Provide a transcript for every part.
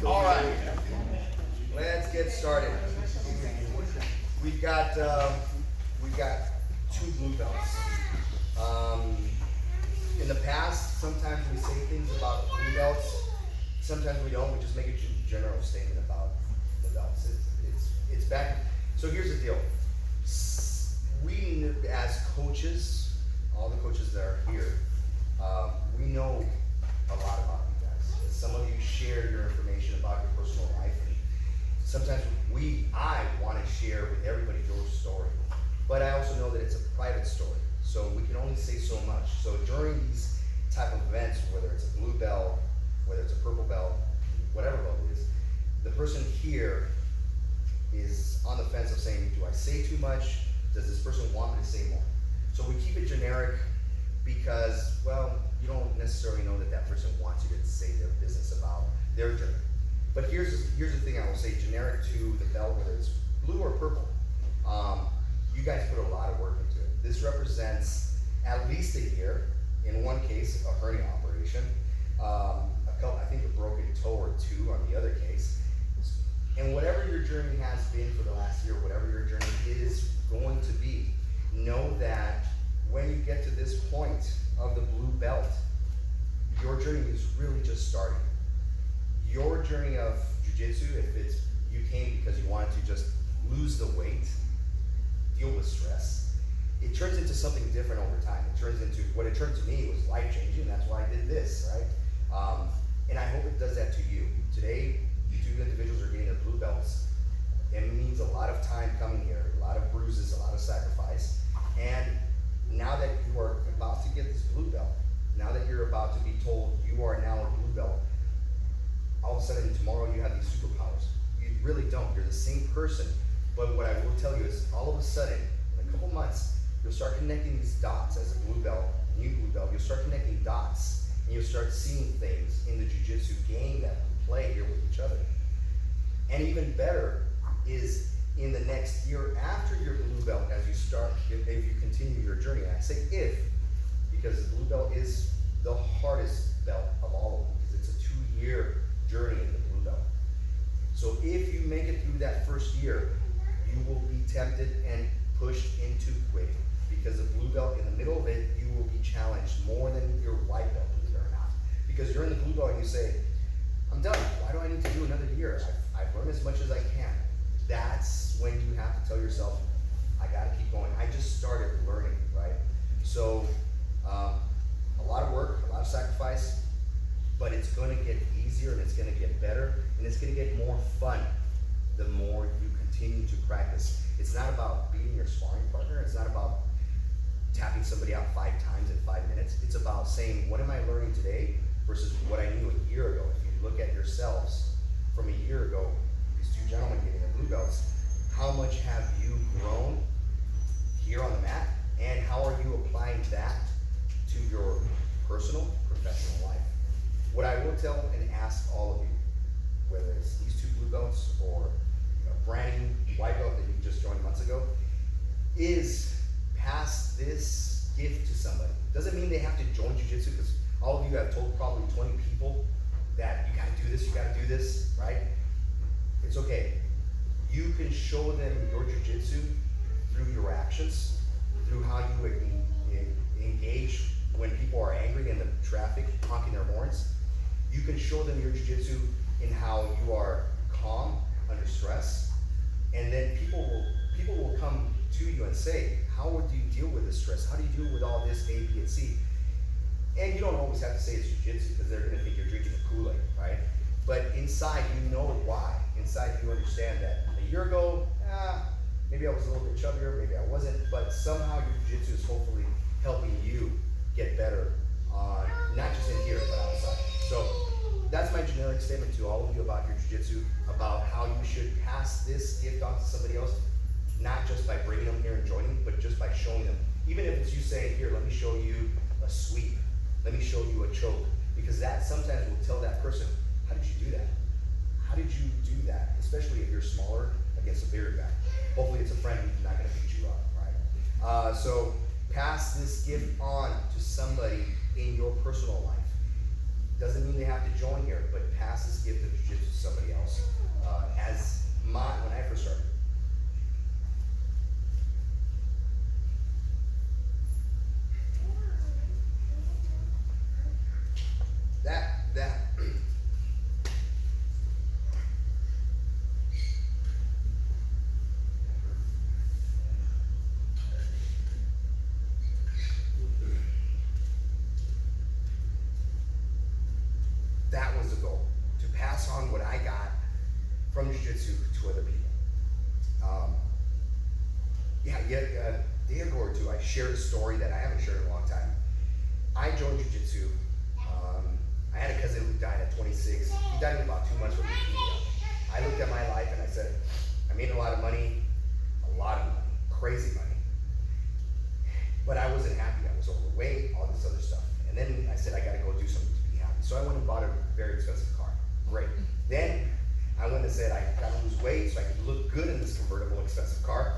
All right, let's get started. We've got two blue belts. In the past, sometimes we say things about blue belts. Sometimes we don't. We just make a general statement about the belts. It's back. So here's the deal. We, as coaches, all the coaches that are here, we know a lot about you guys. Some of you share your information about your personal life, and sometimes I want to share with everybody your story. But I also know that it's a private story, so we can only say so much. So during these type of events, whether it's a blue belt, whether it's a purple belt, whatever belt it is, the person here is on the fence of saying, do I say too much? Does this person want me to say more? So we keep it generic because, well, you don't necessarily know that that person wants you to say their business about their journey. But here's the thing I will say, generic to the belt, whether it's blue or purple. You guys put a lot of work into it. This represents at least a year, in one case, a hernia operation, I think a broken toe or two on the other case. And whatever your journey has been for the last year, whatever your journey is going to be, know that when you get to this point of the blue belt, your journey is really just starting. Your journey of jiu-jitsu, if it's you came because you wanted to just lose the weight, deal with stress, it turns into something different over time. It turns into, what it turned to me was life-changing. That's why I did this, right? And I hope it does that to you. Today, you two individuals are getting their blue belts. It means a lot of time coming here, a lot of bruises, a lot of sacrifice. And now that you are about to get this blue belt, now that you're about to be told you are now a blue belt, all of a sudden tomorrow you have these superpowers. You really don't. You're the same person. But what I will tell you is all of a sudden, in a couple months, you'll start connecting these dots as a blue belt, new blue belt. You'll start connecting dots, and you'll start seeing things in the jiu-jitsu game that we play here with each other. And even better is in the next year after your blue belt, as you start, if you continue your journey, and I say if, because the blue belt is the hardest belt of all of them, because it's a 2-year journey in the blue belt. So if you make it through that first year, you will be tempted and pushed into quitting, because the blue belt, in the middle of it, you will be challenged more than your white belt, believe it or not. Because you're in the blue belt and you say, I'm done. Why do I need to do another year? I've learned as much as I can. That's when you have to tell yourself, I gotta keep going. I just started learning, right? So a lot of work, a lot of sacrifice, but it's gonna get easier and it's gonna get better and it's gonna get more fun the more you continue to practice. It's not about beating your sparring partner. It's not about tapping somebody out 5 times in 5 minutes. It's about saying, what am I learning today versus what I knew a year ago? If you look at yourselves from a year ago, these two gentlemen getting their blue belts, how much have you grown here on the mat, and how are you applying that to your personal, professional life? What I will tell and ask all of you, whether it's these two blue belts or a brand new white belt that you just joined months ago, is pass this gift to somebody. Doesn't mean they have to join jiu-jitsu, because all of you have told probably 20 people that you gotta do this, right? It's okay. You can show them your jiu-jitsu through your actions, through how you engage when people are angry in the traffic, honking their horns. You can show them your jiu-jitsu in how you are calm under stress, and then people will come to you and say, how would you deal with this stress? How do you deal with all this A, B, and C? And you don't always have to say it's jiu-jitsu, because they're gonna think you're drinking a Kool-Aid, right? But inside, you know why. Inside, you understand that a year ago, maybe I was a little bit chubbier, maybe I wasn't, but somehow your jiu-jitsu is hopefully helping you get better on, not just in here, but outside. So that's my generic statement to all of you about your jiu-jitsu, about how you should pass this gift on to somebody else, not just by bringing them here and joining, but just by showing them. Even if it's you saying, here, let me show you a sweep, let me show you a choke, because that sometimes will tell that person, how did you do that? How did you do that? Especially if you're smaller against a bigger guy. Hopefully it's a friend who's not gonna beat you up, right? So pass this gift on to somebody in your personal life. Doesn't mean they have to join here, but pass this gift of jiu-jitsu to somebody else. When I first started. That was the goal, to pass on what I got from jiu-jitsu to other people. A day ago or two, I shared a story that I haven't shared in a long time. I joined jiu-jitsu. I had a cousin who died at 26. He died in about 2 months from leukemia. I looked at my life and I said, I made a lot of money, crazy money. But I wasn't happy. I was overweight, all this other stuff. And then I said, I gotta go do something to be happy. So I went and bought a very expensive car. Great. Then I went and said, I gotta lose weight so I could look good in this convertible expensive car.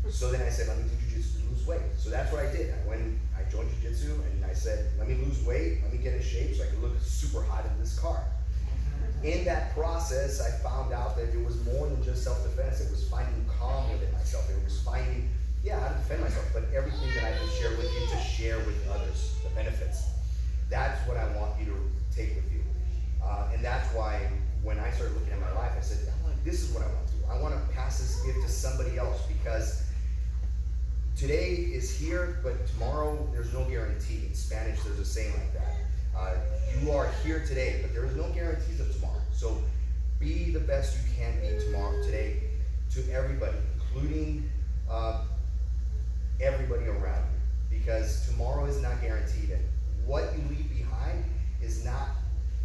So then I said, let me do jiu-jitsu to lose weight. So that's what I did. I joined jiu-jitsu and I said, let me lose weight, let me get in shape so I could look super hot in this car. In that process, I found out that it was more than just self-defense. It was finding calm within myself. It was finding, how to defend myself, but everything that I can share with you to share with others, the benefits. That's what I want you to take with you. And that's why when I started looking at my life, I said, this is what I want to do. I want to pass this gift to somebody else because today is here, but tomorrow there's no guarantee. In Spanish, there's a saying like that. You are here today, but there is no guarantees of tomorrow. So be the best you can be today to everybody, including everybody around you, because tomorrow is not guaranteed. And what you leave behind is not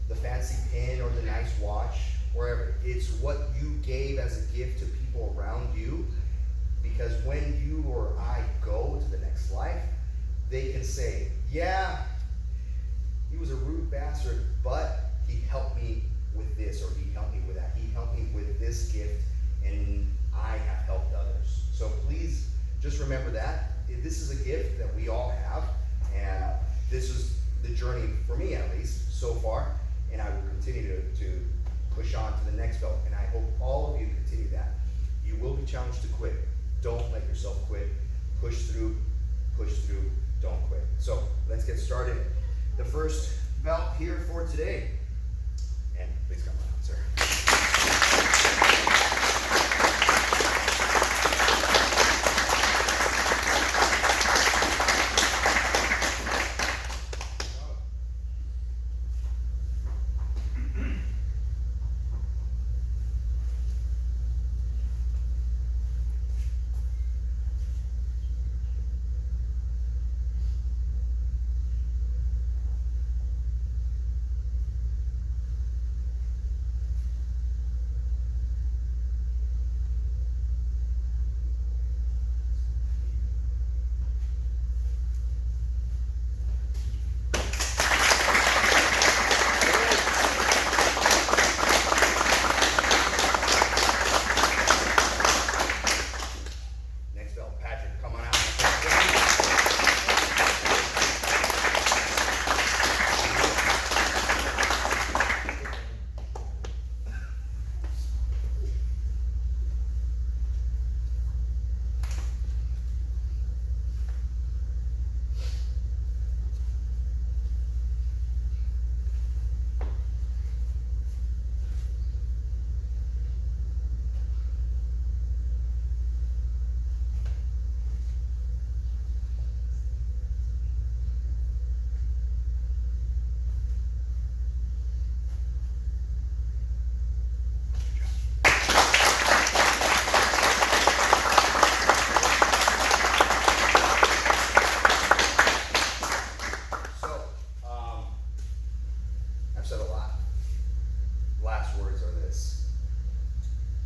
the fancy pin or the nice watch, wherever. It's what you gave as a gift to people around you. Because when you or I go to the next life, they can say, yeah, he was a rude bastard, but he helped me with this, or he helped me with that. He helped me with this gift, and I have helped others. So please just remember that. This is a gift that we all have, and this is the journey, for me at least, so far, and I will continue to push on to the next belt, and I hope all of you continue that. You will be challenged to quit. Don't let yourself quit. Push through, don't quit. So let's get started. The first belt here for today. And please come on, sir.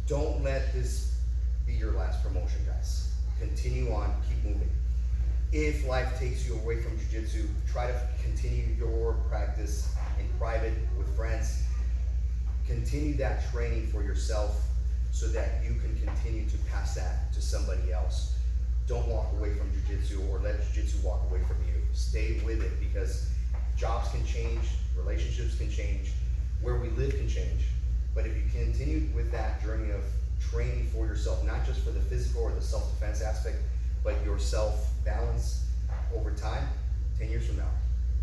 Don't let this be your last promotion, guys. Continue on, keep moving. If life takes you away from jiu-jitsu, try to continue your practice in private with friends. Continue that training for yourself so that you can continue to pass that to somebody else. Don't walk away from jiu-jitsu or let jiu-jitsu walk away from you. Stay with it, because Jobs can change, relationships can change, where we live can change. But if you continue with that journey of training for yourself, not just for the physical or the self-defense aspect, but your self-balance over time, 10 years from now,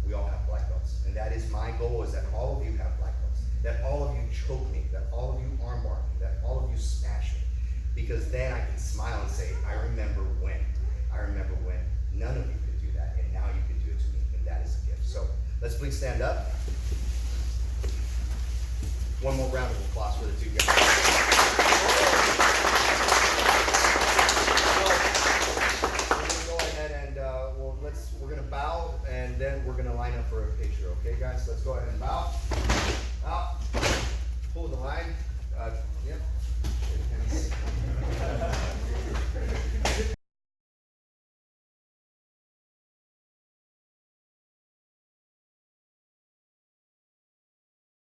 we all have black belts. And that is my goal, is that all of you have black belts. That all of you choke me, that all of you armbar me, that all of you smash me. Because then I can smile and say, I remember when. None of you could do that, and now you can do it to me, and that is a gift. So let's please stand up. One more round of applause for the two guys.